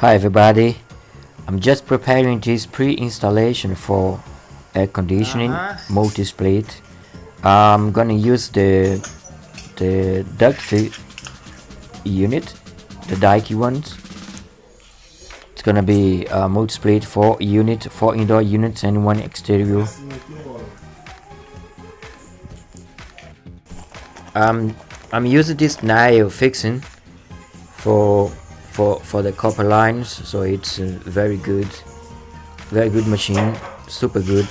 Hi everybody, I'm just preparing this pre-installation for air conditioning multi-split. I'm gonna use the duct unit, the dikey ones. It's gonna be a multi-split 4 indoor units and 1 exterior. I'm using this nail fixing for the copper lines, so it's very good machine, super good.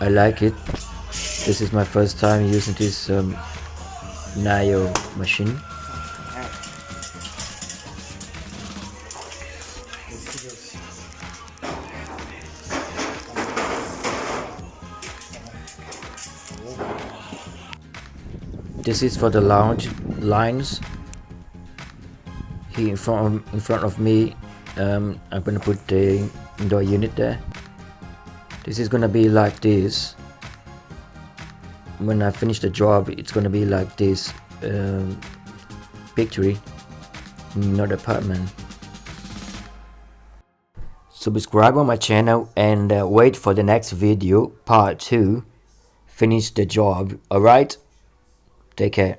I like it. This is my first time using this nail machine. This is for the lounge lines. Here in front of me, I'm gonna put the indoor unit there. This is gonna be like this. When I finish the job, it's gonna be like this picture, not apartment. Subscribe on my channel and wait for the next video, part 2. Finish the job. Alright? Take care.